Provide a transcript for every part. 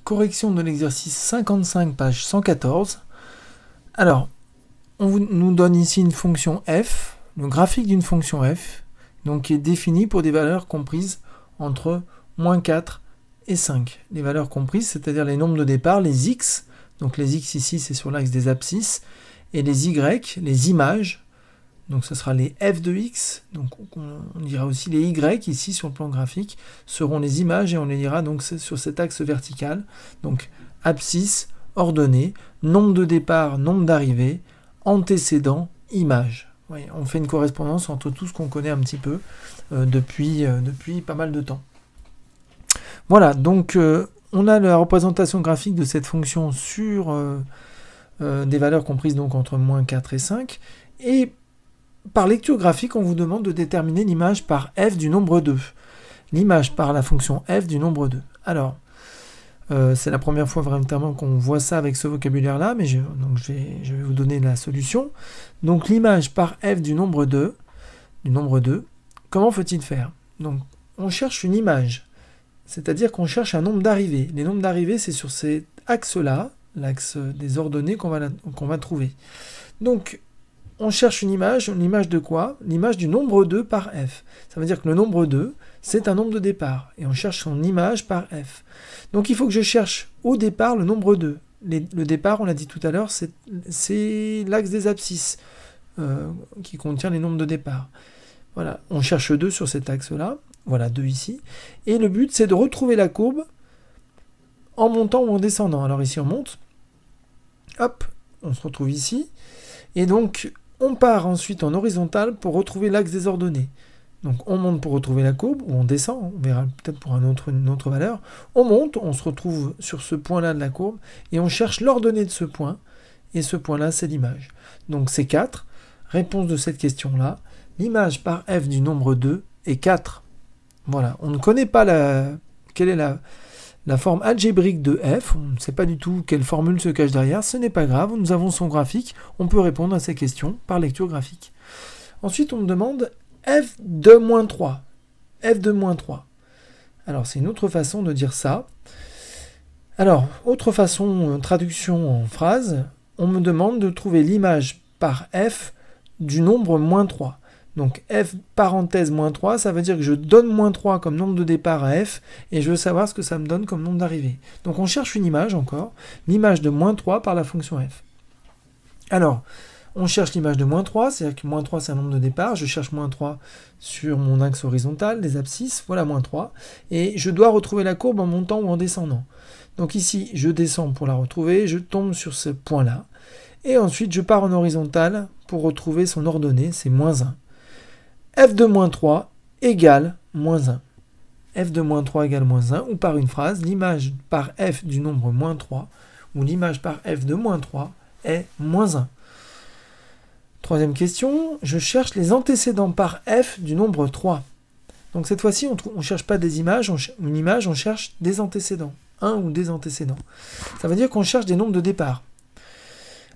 correction de l'exercice 55, page 114. Alors, nous donne ici une fonction f, le graphique d'une fonction f, donc qui est définie pour des valeurs comprises entre moins 4 et 5. Les valeurs comprises, c'est-à-dire les nombres de départ, les x, donc les x ici c'est sur l'axe des abscisses, et les y, les images, donc ce sera les f de x, donc on dira aussi les y ici sur le plan graphique, seront les images et on les lira donc sur cet axe vertical, donc abscisse, ordonnée, nombre de départ, nombre d'arrivée, antécédent, image. Oui, on fait une correspondance entre tout ce qu'on connaît un petit peu depuis pas mal de temps. Voilà, donc on a la représentation graphique de cette fonction sur des valeurs comprises donc entre moins 4 et 5, et par lecture graphique, on vous demande de déterminer l'image par f du nombre 2. L'image par la fonction f du nombre 2. Alors, c'est la première fois vraiment qu'on voit ça avec ce vocabulaire-là, mais je vais vous donner la solution. Donc, l'image par f du nombre 2, comment faut-il faire? Donc, on cherche une image, c'est-à-dire qu'on cherche un nombre d'arrivées. Les nombres d'arrivées, c'est sur cet axe-là, l'axe des ordonnées qu'on va trouver. Donc, on cherche une image de quoi? L'image du nombre 2 par f. Ça veut dire que le nombre 2, c'est un nombre de départ. Et on cherche son image par f. Donc il faut que je cherche au départ le nombre 2. Le départ, on l'a dit tout à l'heure, c'est l'axe des abscisses qui contient les nombres de départ. Voilà, on cherche 2 sur cet axe-là. Voilà, 2 ici. Et le but, c'est de retrouver la courbe en montant ou en descendant. Alors ici, on monte. Hop, on se retrouve ici. Et donc, on part ensuite en horizontal pour retrouver l'axe des ordonnées. Donc on monte pour retrouver la courbe, ou on descend, on verra peut-être pour une autre valeur. On monte, on se retrouve sur ce point-là de la courbe, et on cherche l'ordonnée de ce point, et ce point-là, c'est l'image. Donc c'est 4. Réponse de cette question-là, l'image par f du nombre 2 est 4. Voilà, on ne connaît pas quelle est la forme algébrique de f, on ne sait pas du tout quelle formule se cache derrière, ce n'est pas grave, nous avons son graphique, on peut répondre à ces questions par lecture graphique. Ensuite, on me demande f de moins 3. f de moins 3. Alors, c'est une autre façon de dire ça. Alors, autre façon, traduction en phrase, on me demande de trouver l'image par f du nombre moins 3. Donc f parenthèse moins 3, ça veut dire que je donne moins 3 comme nombre de départ à f, et je veux savoir ce que ça me donne comme nombre d'arrivées. Donc on cherche une image encore, l'image de moins 3 par la fonction f. Alors, on cherche l'image de moins 3, c'est-à-dire que moins 3 c'est un nombre de départ, je cherche moins 3 sur mon axe horizontal, les abscisses, voilà moins 3, et je dois retrouver la courbe en montant ou en descendant. Donc ici, je descends pour la retrouver, je tombe sur ce point-là, et ensuite je pars en horizontal pour retrouver son ordonnée, c'est moins 1. f de moins 3 égale moins 1. f de moins 3 égale moins 1, ou par une phrase, l'image par f du nombre moins 3, ou l'image par f de moins 3 est moins 1. Troisième question, je cherche les antécédents par f du nombre 3. Donc cette fois-ci, on ne cherche pas des images, une image, on cherche des antécédents. Un ou des antécédents. Ça veut dire qu'on cherche des nombres de départ.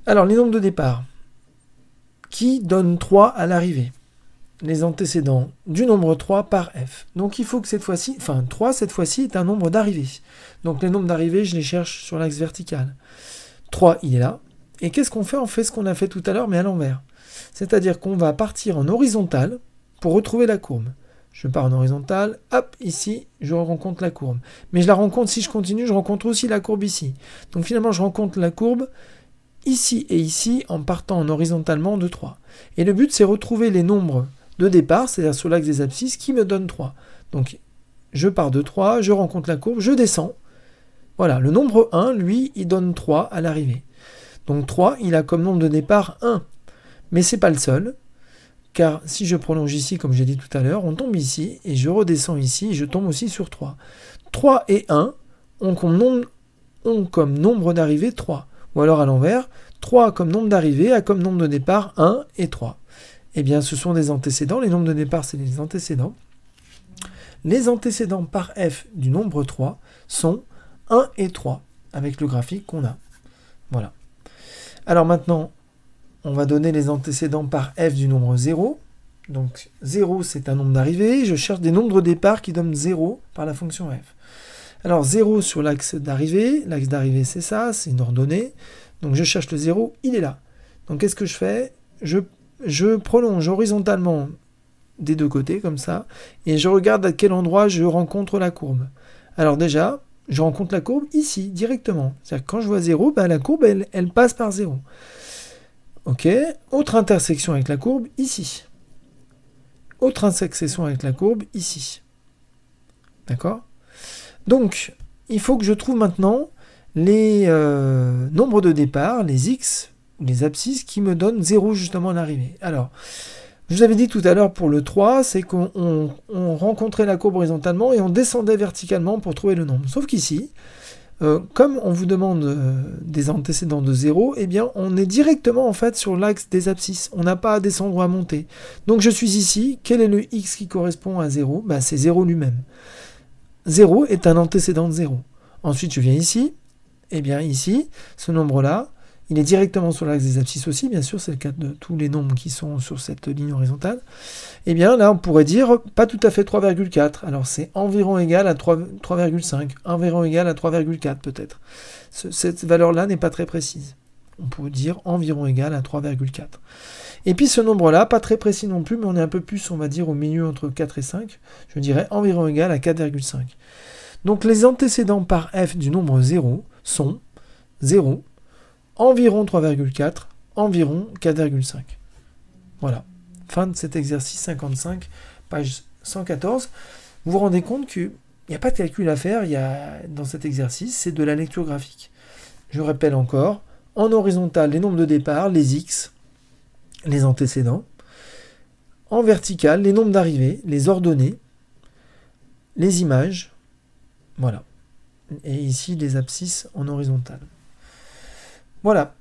Alors, les nombres de départ, qui donnent 3 à l'arrivée? Les antécédents du nombre 3 par f. Donc il faut que cette fois-ci, 3 cette fois-ci est un nombre d'arrivées. Donc les nombres d'arrivées, je les cherche sur l'axe vertical. 3, il est là. Et qu'est-ce qu'on fait? On fait ce qu'on a fait tout à l'heure, mais à l'envers. C'est-à-dire qu'on va partir en horizontal pour retrouver la courbe. Je pars en horizontal, hop, ici, je rencontre la courbe. Mais je la rencontre, si je continue, je rencontre aussi la courbe ici. Donc finalement, je rencontre la courbe ici et ici en partant en horizontalement de 3. Et le but, c'est retrouver les nombres de départ, c'est-à-dire sur l'axe des abscisses, qui me donne 3. Donc, je pars de 3, je rencontre la courbe, je descends. Voilà, le nombre 1, lui, il donne 3 à l'arrivée. Donc 3, il a comme nombre de départ 1. Mais ce n'est pas le seul, car si je prolonge ici, comme j'ai dit tout à l'heure, on tombe ici, et je redescends ici, et je tombe aussi sur 3. 3 et 1 ont comme nombre d'arrivée 3. Ou alors à l'envers, 3 comme nombre d'arrivée a comme nombre de départ 1 et 3. Eh bien, ce sont des antécédents. Les nombres de départ, c'est les antécédents. Les antécédents par f du nombre 3 sont 1 et 3, avec le graphique qu'on a. Voilà. Alors maintenant, on va donner les antécédents par f du nombre 0. Donc 0, c'est un nombre d'arrivée. Je cherche des nombres de départ qui donnent 0 par la fonction f. Alors 0 sur l'axe d'arrivée c'est ça, c'est une ordonnée. Donc je cherche le 0, il est là. Donc qu'est-ce que je fais? Je prolonge horizontalement des deux côtés, comme ça, et je regarde à quel endroit je rencontre la courbe. Alors déjà, je rencontre la courbe ici, directement. C'est-à-dire que quand je vois 0, ben, la courbe, elle passe par 0. Ok, autre intersection avec la courbe, ici. Autre intersection avec la courbe, ici. D'accord? Donc, il faut que je trouve maintenant les nombres de départ, les x, les abscisses, qui me donnent 0 justement à l'arrivée. Alors, je vous avais dit tout à l'heure pour le 3, c'est qu'on rencontrait la courbe horizontalement et on descendait verticalement pour trouver le nombre. Sauf qu'ici, comme on vous demande des antécédents de 0, eh bien on est directement en fait sur l'axe des abscisses. On n'a pas à descendre ou à monter. Donc je suis ici, quel est le x qui correspond à 0? Ben, c'est 0 lui-même. 0 est un antécédent de 0. Ensuite je viens ici, et bien ici, ce nombre-là, il est directement sur l'axe des abscisses aussi, bien sûr, c'est le cas de tous les nombres qui sont sur cette ligne horizontale. Et bien là, on pourrait dire, pas tout à fait 3,4. Alors c'est environ égal à 3,5, environ égal à 3,4 peut-être. Cette valeur-là n'est pas très précise. On pourrait dire environ égal à 3,4. Et puis ce nombre-là, pas très précis non plus, mais on est un peu plus, on va dire, au milieu entre 4 et 5. Je dirais environ égal à 4,5. Donc les antécédents par f du nombre 0 sont 0, environ 3,4, environ 4,5. Voilà. Fin de cet exercice 55, page 114. Vous vous rendez compte qu'il n'y a pas de calcul à faire dans cet exercice, c'est de la lecture graphique. Je répète encore, en horizontal, les nombres de départ, les x, les antécédents. En vertical, les nombres d'arrivée, les ordonnées, les images. Voilà. Et ici, les abscisses en horizontal. Voilà.